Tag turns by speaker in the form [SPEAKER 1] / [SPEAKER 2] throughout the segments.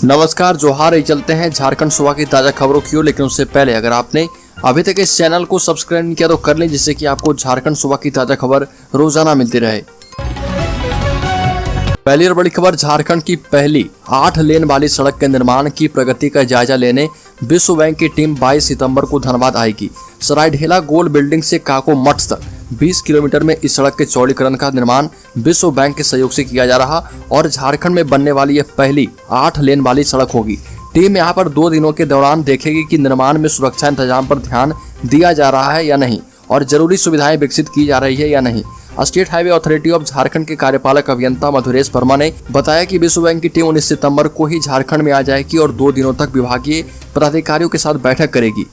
[SPEAKER 1] नमस्कार, जोहार। ही चलते हैं झारखंड सुबह की ताज़ा खबरों की ओर, लेकिन उससे पहले अगर आपने अभी तक इस चैनल को सब्सक्राइब नहीं किया तो कर लें, जिससे कि आपको झारखंड सुबह की ताज़ा खबर रोजाना मिलती रहे। पहली और बड़ी खबर, झारखंड की पहली 8 लेन वाली सड़क के निर्माण की प्रगति का जायजा लेने विश्व बैंक की टीम 22 सितंबर को धनबाद आएगी। सरायढेला गोल बिल्डिंग से काको मठ तक 20 किलोमीटर में इस सड़क के चौड़ीकरण का निर्माण विश्व बैंक के सहयोग से किया जा रहा और झारखंड में बनने वाली यह पहली 8 लेन वाली सड़क होगी। टीम यहाँ पर 2 दिनों के दौरान देखेगी कि निर्माण में सुरक्षा इंतजाम पर ध्यान दिया जा रहा है या नहीं और जरूरी सुविधाएं विकसित की जा रही है या नहीं। State highway authority of Jharkhand के कार्यपालक अभियंता मधुरेश वर्मा ने बताया कि विश्व बैंक की टीम 19 सितंबर को ही झारखंड में आ जाएगी और 2 दिनों तक विभागीय पदाधिकारियों के साथ बैठक करेगी।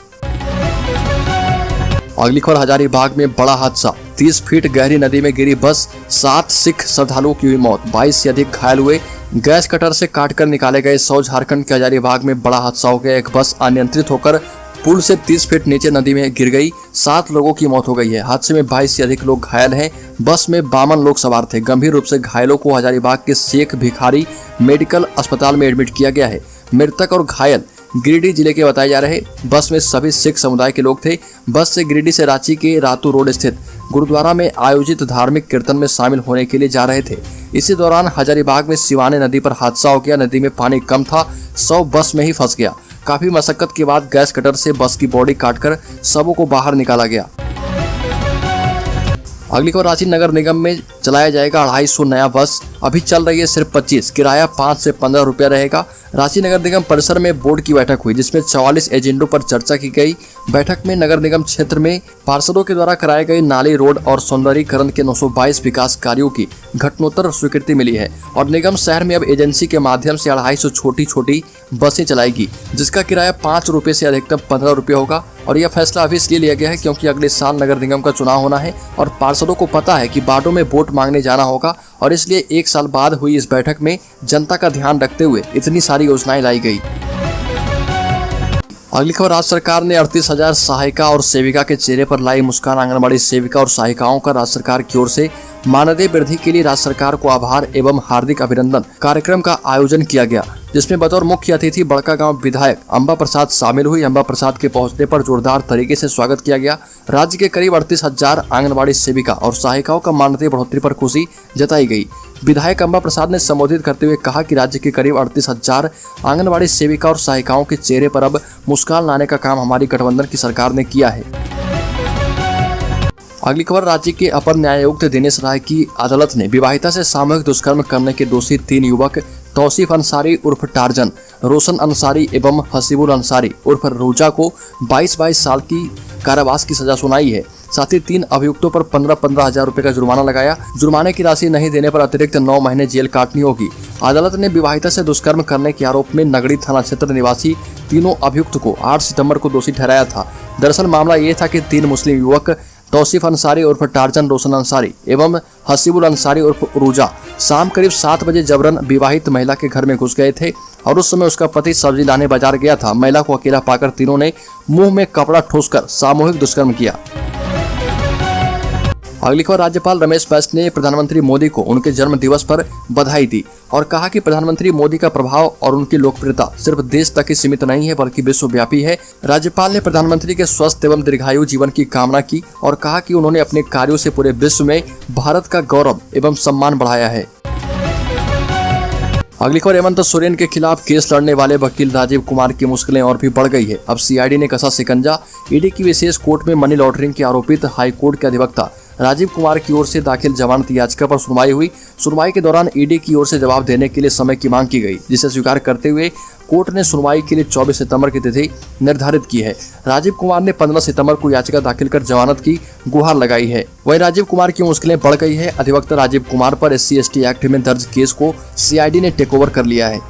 [SPEAKER 1] अगली खबर, हजारीबाग में बड़ा हादसा, 30 फीट गहरी नदी में गिरी बस, 7 सिख श्रद्धालुओं की हुई मौत, 22 से अधिक घायल हुए। गैस कटर से काटकर निकाले गए 100। झारखंड के हजारीबाग में बड़ा हादसा हो गया। एक बस अनियंत्रित होकर पुल से 30 फीट नीचे नदी में गिर गई। 7 लोगों की मौत हो गई है। हादसे में 22 से अधिक लोग घायल हैं। बस में 52 लोग सवार थे। गंभीर रूप से घायलों को हजारीबाग के शेख भिखारी मेडिकल अस्पताल में एडमिट किया गया है। मृतक और घायल गिरिडीह जिले के बताए जा रहे। बस में सभी सिख समुदाय के लोग थे। बस से गिरिडीह से रांची के रातू रोड स्थित गुरुद्वारा में आयोजित धार्मिक कीर्तन में शामिल होने के लिए जा रहे थे। इसी दौरान हजारीबाग में सिवाने नदी पर हादसा हो गया। नदी में पानी कम था, 100 बस में ही फंस गया। काफी मशक्कत के बाद गैस कटर से बस की बॉडी काटकर सबों को बाहर निकाला गया। अगली खबर, रांची नगर निगम में चलाया जाएगा 250 नया बस। अभी चल रही है सिर्फ 25, किराया 5 से 15 रुपया रहेगा। रांची नगर निगम परिसर में बोर्ड की बैठक हुई, जिसमें 44 एजेंडों पर चर्चा की गई। बैठक में नगर निगम क्षेत्र में पार्षदों के द्वारा कराए गए नाली, रोड और सौंदर्यीकरण के 922 विकास कार्यों की घटनोत्तर स्वीकृति मिली है और निगम शहर में अब एजेंसी के माध्यम से 250 छोटी बसें चलाएगी, जिसका किराया 5 रुपए से अधिकतम 15 रुपये होगा। और यह फैसला अभी इसलिए लिया गया है क्योंकि अगले साल नगर निगम का चुनाव होना है और पार्षदों को पता है कि वार्डों में वोट मांगने जाना होगा और इसलिए 1 साल बाद हुई इस बैठक में जनता का ध्यान रखते हुए इतनी सारी योजनाएं लाई गई। अगली खबर, राज्य सरकार ने 38,000 सहायिका और सेविका के चेहरे पर लाई मुस्कान। आंगनबाड़ी सेविका और सहायिकाओं का राज्य सरकार की ओर से मानदेय वृद्धि के लिए राज्य सरकार को आभार एवं हार्दिक अभिनंदन कार्यक्रम का आयोजन किया गया, जिसमें बतौर मुख्य अतिथि बड़कागांव विधायक अंबा प्रसाद शामिल हुई। अंबा प्रसाद के पहुंचने पर जोरदार तरीके से स्वागत किया गया। राज्य के करीब 38,000 आंगनबाड़ी सेविका और सहायिकाओं का मानदेय बढ़ोतरी पर खुशी जताई गई। विधायक अंबा प्रसाद ने संबोधित करते हुए कहा कि राज्य के करीब 38,000 आंगनबाड़ी सेविका और सहायिकाओं के चेहरे पर अब मुस्कान लाने का काम हमारी गठबंधन की सरकार ने किया है। अगली खबर, राज्य के अपर न्यायायुक्त दिनेश राय की अदालत ने विवाहिता से सामूहिक दुष्कर्म करने के दोषी 3 युवक तौसीफ अंसारी उर्फ टार्जन, रोशन अंसारी एवं हसीबुल अंसारी उर्फ रूजा को 22 साल की कारावास की सजा सुनाई है। साथ ही 3 अभियुक्तों पर 15 हजार रुपए का जुर्माना लगाया। जुर्माने की राशि नहीं देने पर अतिरिक्त 9 महीने जेल काटनी होगी। अदालत ने विवाहिता से दुष्कर्म करने के आरोप में नगड़ी थाना क्षेत्र निवासी तीनों अभियुक्त को 8 सितंबर को दोषी ठहराया था। दरअसल मामला ये था कि 3 मुस्लिम युवक तौसीफ अंसारी उर्फ टार्जन, रोशन अंसारी एवं हसीबुल अंसारी उर्फ उरूजा शाम करीब 7 बजे जबरन विवाहित महिला के घर में घुस गए थे और उस समय उसका पति सब्जी लाने बाजार गया था। महिला को अकेला पाकर तीनों ने मुंह में कपड़ा ठोसकर सामूहिक दुष्कर्म किया। अगली खबर, राज्यपाल रमेश बैस ने प्रधानमंत्री मोदी को उनके जन्म दिवस पर बधाई दी और कहा कि प्रधानमंत्री मोदी का प्रभाव और उनकी लोकप्रियता सिर्फ देश तक ही सीमित नहीं है बल्कि विश्वव्यापी है। राज्यपाल ने प्रधानमंत्री के स्वस्थ एवं दीर्घायु जीवन की कामना की और कहा कि उन्होंने अपने कार्यों से पूरे विश्व में भारत का गौरव एवं सम्मान बढ़ाया है। अगली खबर, हेमंत सोरेन के खिलाफ केस लड़ने वाले वकील राजीव कुमार की मुश्किलें और भी बढ़ गई है। अब सीआईडी ने कसा शिकंजा। ईडी की विशेष कोर्ट में मनी लॉन्ड्रिंग के आरोपित हाईकोर्ट के अधिवक्ता राजीव कुमार की ओर से दाखिल जमानत याचिका पर सुनवाई हुई। सुनवाई के दौरान ईडी की ओर से जवाब देने के लिए समय की मांग की गई, जिसे स्वीकार करते हुए कोर्ट ने सुनवाई के लिए 24 सितंबर की तिथि निर्धारित की है। राजीव कुमार ने 15 सितंबर को याचिका दाखिल कर जमानत की गुहार लगाई है। वहीं राजीव कुमार की मुश्किलें बढ़ गई है। अधिवक्ता राजीव कुमार पर SC/ST एक्ट में दर्ज केस को सीआईडी ने टेक ओवर कर लिया है।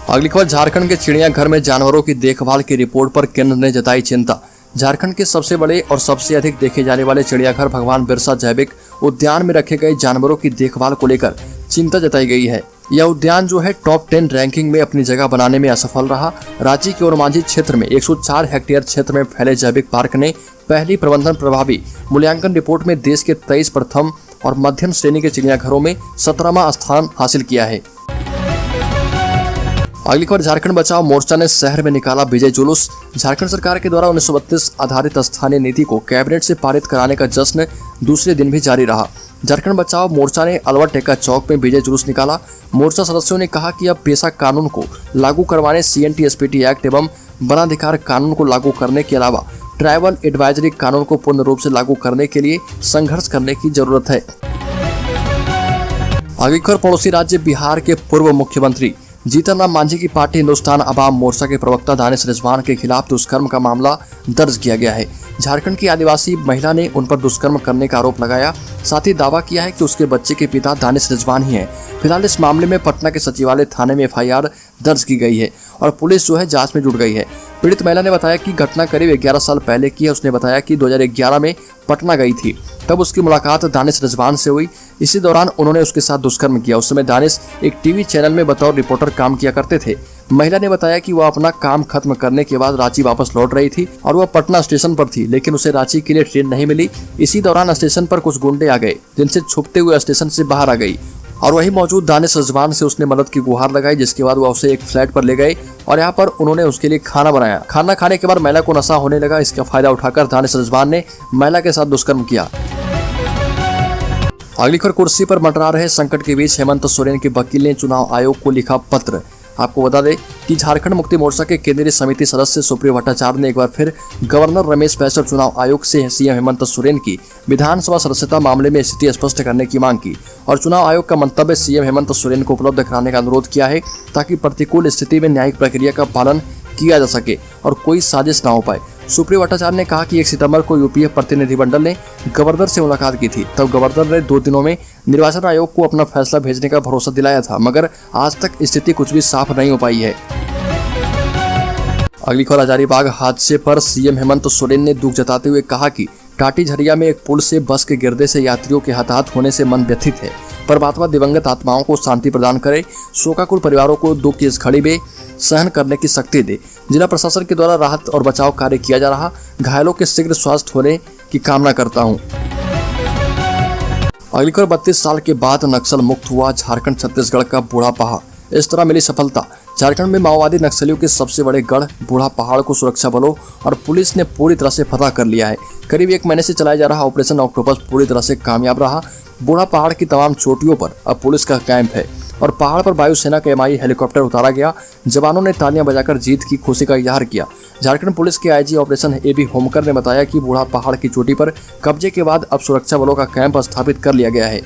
[SPEAKER 1] अगली खबर, झारखंड के चिड़ियाघर में जानवरों की देखभाल की रिपोर्ट पर केंद्र ने जताई चिंता। झारखंड के सबसे बड़े और सबसे अधिक देखे जाने वाले चिड़ियाघर भगवान बिरसा जैविक उद्यान में रखे गए जानवरों की देखभाल को लेकर चिंता जताई गई है। यह उद्यान जो है टॉप 10 रैंकिंग में अपनी जगह बनाने में असफल रहा। रांची के ओरमांझी क्षेत्र में 104 हेक्टेयर क्षेत्र में फैले जैविक पार्क ने पहली प्रबंधन प्रभावी मूल्यांकन रिपोर्ट में देश के 23 प्रथम और मध्यम श्रेणी के चिड़ियाघरों में 17वां स्थान हासिल किया है। अगली खबर, झारखंड बचाओ मोर्चा ने शहर में निकाला विजय जुलूस। झारखंड सरकार के द्वारा 1932 आधारित स्थानीय नीति को कैबिनेट से पारित कराने का जश्न दूसरे दिन भी जारी रहा। झारखंड बचाओ मोर्चा ने अलवर टेका चौक में विजय जुलूस निकाला। मोर्चा सदस्यों ने कहा कि अब पेशा कानून को लागू करवाने, CNT SPT एक्ट एवं वनाधिकार कानून को लागू करने के अलावा ट्राइबल एडवाइजरी कानून को पूर्ण रूप से लागू करने के लिए संघर्ष करने की जरूरत है। आगे खबर, पड़ोसी राज्य बिहार के पूर्व मुख्यमंत्री जीतन राम मांझी की पार्टी हिंदुस्तान अवाम मोर्चा के प्रवक्ता दानिश रिजवान के खिलाफ दुष्कर्म का मामला दर्ज किया गया है। झारखंड की आदिवासी महिला ने उन पर दुष्कर्म करने का आरोप लगाया। साथ ही दावा किया है कि उसके बच्चे के पिता दानिश रिजवान ही हैं। फिलहाल इस मामले में पटना के सचिवालय थाने में FIR दर्ज की गई है और पुलिस जांच में जुट गई है। पीड़ित महिला ने बताया कि घटना करीब 11 साल पहले की है। उसने बताया कि 2011 में पटना गई थी, तब उसकी मुलाकात दानिश रिजवान से हुई। इसी दौरान उन्होंने उसके साथ दुष्कर्म किया। उस समय दानिश एक टीवी चैनल में बतौर रिपोर्टर काम किया करते थे। महिला ने बताया कि वह अपना काम खत्म करने के बाद रांची वापस लौट रही थी और वह पटना स्टेशन पर थी, लेकिन उसे रांची के लिए ट्रेन नहीं मिली। इसी दौरान स्टेशन पर कुछ गुंडे आ गए, जिनसे छुपते हुए स्टेशन से बाहर आ गई और वही मौजूद दानिश रिजवान से उसने मदद की गुहार लगाई, जिसके बाद वह उसे एक फ्लैट पर ले गए और यहाँ पर उन्होंने उसके लिए खाना बनाया। खाना खाने के बाद महिला को नशा होने लगा। इसका फायदा उठाकर दानिश रिजवान ने महिला के साथ दुष्कर्म किया। अगली खबर, कुर्सी पर मंडरा रहे संकट के बीच हेमंत सोरेन के वकील ने चुनाव आयोग को लिखा पत्र। आपको बता दें कि झारखंड मुक्ति मोर्चा के केंद्रीय समिति सदस्य सुप्रिया भट्टाचार्य ने एक बार फिर गवर्नर रमेश बैस और चुनाव आयोग से CM हेमंत सोरेन की विधानसभा सदस्यता मामले में स्थिति स्पष्ट करने की मांग की और चुनाव आयोग का मंतव्य CM हेमंत सोरेन को उपलब्ध कराने का अनुरोध किया है, ताकि प्रतिकूल स्थिति में न्यायिक प्रक्रिया का पालन किया जा सके और कोई साजिश न हो पाए। सुप्रिया भट्टाचार्य ने कहा कि 1 सितंबर को UPA प्रतिनिधिमंडल ने गवर्नर से मुलाकात की थी। तब गवर्नर ने 2 दिनों में निर्वाचन आयोग को अपना फैसला भेजने का भरोसा दिलाया था, मगर आज तक स्थिति कुछ भी साफ नहीं हो पाई है। अगली खबर, हजारीबाग हादसे पर CM हेमंत सोरेन ने दुख जताते हुए कहा कि टाटी झरिया में एक पुल से बस के गिरने से यात्रियों के हताहत होने से मन व्यथित है। परमात्मा दिवंगत आत्माओं को शांति प्रदान करे, शोकाकुल परिवारों को दुख की इस घड़ी में सहन करने की शक्ति दे। जिला प्रशासन के द्वारा राहत और बचाव कार्य किया जा रहा, घायलों के शीघ्र स्वस्थ होने की कामना करता हूं। अगली खबर, 32 साल के बाद नक्सल मुक्त हुआ झारखंड छत्तीसगढ़ का बूढ़ा पहाड़, इस तरह मिली सफलता। झारखंड में माओवादी नक्सलियों के सबसे बड़े गढ़ बूढ़ा पहाड़ को सुरक्षा बलों और पुलिस ने पूरी तरह से फतह कर लिया है। करीब 1 महीने से चलाया जा रहा ऑपरेशन ऑक्टोपस पूरी तरह से कामयाब रहा। बूढ़ा पहाड़ की तमाम चोटियों पर अब पुलिस का कैंप है और पहाड़ पर वायुसेना का MI हेलीकॉप्टर उतारा गया। जवानों ने तालियां बजाकर जीत की खुशी का इजहार किया। झारखंड पुलिस के IG ऑपरेशन AB होमकर ने बताया कि बूढ़ा पहाड़ की चोटी पर कब्जे के बाद अब सुरक्षा बलों का कैंप स्थापित कर लिया गया है।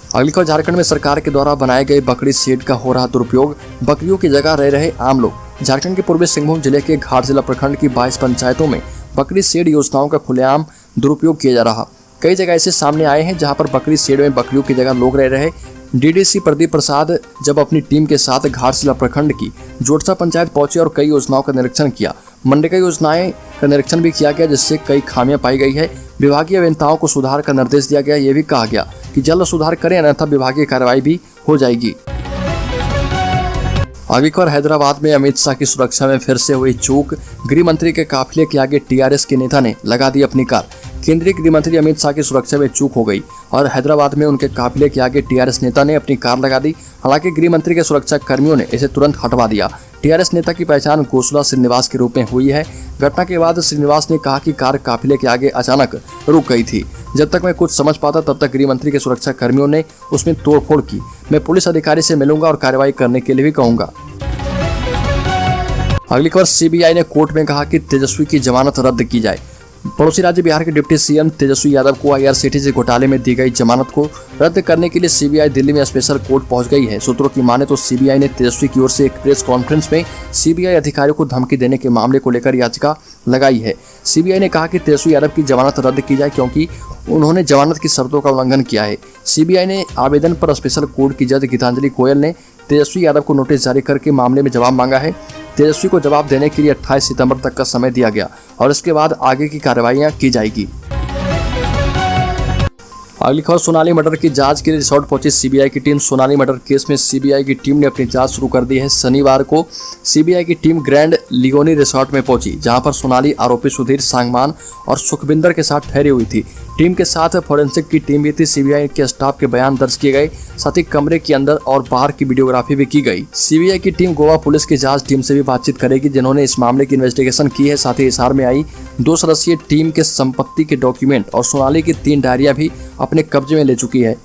[SPEAKER 1] अगली खबर, झारखंड में सरकार के द्वारा बनाए गए बकरी शेड का हो रहा दुरुपयोग, बकरियों की जगह रह रहे आम लोग। झारखंड के पूर्वी सिंहभूम जिले के घाटशिला प्रखंड की 22 पंचायतों में बकरी शेड योजनाओं का खुलेआम दुरुपयोग किया जा रहा। कई जगह ऐसे सामने आए हैं जहां पर बकरी शेड में बकरियों की जगह लोग रह रहे। DDC प्रदीप प्रसाद जब अपनी टीम के साथ घाटशिला प्रखंड की जोटसा पंचायत पहुंचे और कई योजनाओं का निरीक्षण किया। मनरेगा योजनाएं का निरीक्षण भी किया गया, जिससे कई खामियां पाई गई है। विभागीय अभियंताओं को सुधार का निर्देश दिया गया। ये भी कहा गया कि जल्द सुधार करें, अन्यथा विभागीय कार्रवाई भी हो जाएगी। आगे खबर, हैदराबाद में अमित शाह की सुरक्षा में फिर से हुई चूक। गृह मंत्री के काफिले के आगे TRS के नेता ने लगा दी अपनी कार। केंद्रीय गृह मंत्री अमित शाह की सुरक्षा में चूक हो गई और हैदराबाद में उनके काफिले के आगे TRS नेता ने अपनी कार लगा दी। हालांकि गृह मंत्री के सुरक्षा कर्मियों ने इसे तुरंत हटवा दिया। TRS नेता की पहचान गोसला श्रीनिवास के रूप में हुई है। घटना के बाद श्रीनिवास ने कहा कि कार काफिले के आगे अचानक रुक गई थी। जब तक मैं कुछ समझ पाता तब तक गृह मंत्री के सुरक्षा कर्मियों ने उसमें तोड़फोड़ की। मैं पुलिस अधिकारी से मिलूंगा और कार्रवाई करने के लिए भी कहूंगा। अगली खबर, CBI ने कोर्ट में कहा कि तेजस्वी की जमानत रद्द की जाए। पड़ोसी राज्य बिहार के डिप्टी CM तेजस्वी यादव को IRCTC घोटाले में दी गई जमानत को रद्द करने के लिए CBI दिल्ली में स्पेशल कोर्ट पहुंच गई है। सूत्रों की माने तो CBI ने तेजस्वी की ओर से एक प्रेस कॉन्फ्रेंस में CBI अधिकारियों को धमकी देने के मामले को लेकर याचिका लगाई है। CBI ने कहा कि तेजस्वी यादव की जमानत रद्द की जाए क्योंकि उन्होंने जमानत की शर्तों का उल्लंघन किया है। CBI ने आवेदन पर स्पेशल कोर्ट की जज गीतांजलि गोयल ने तेजस्वी यादव को नोटिस जारी करके मामले में जवाब मांगा है। तेजस्वी को जवाब देने के लिए 28 सितंबर तक का समय दिया गया और इसके बाद आगे की कार्रवाइयां की जाएगी। अगली खबर, सोनाली मर्डर की जांच के लिए रिसोर्ट पहुंची सीबीआई की टीम। सोनाली मर्डर केस में सीबीआई की टीम ने अपनी जांच शुरू कर दी है। शनिवार को सीबीआई की टीम ग्रैंड लिगोनी रिसोर्ट में पहुंची, जहां पर सोनाली, आरोपी सुधीर सांगमान और सुखविंदर के साथ ठहरी हुई थी। टीम के साथ फोरेंसिक की टीम भी थी। सीबीआई के स्टाफ के बयान दर्ज किए गए, साथ ही कमरे के अंदर और बाहर की वीडियोग्राफी भी की गई। सीबीआई की टीम गोवा पुलिस की जांच टीम से भी बातचीत करेगी, जिन्होंने इस मामले की इन्वेस्टिगेशन की है। साथ ही हिसार में आई 2 सदस्यीय टीम के संपत्ति के डॉक्यूमेंट और सोनाली की 3 डायरियां भी अपने कब्जे में ले चुकी है।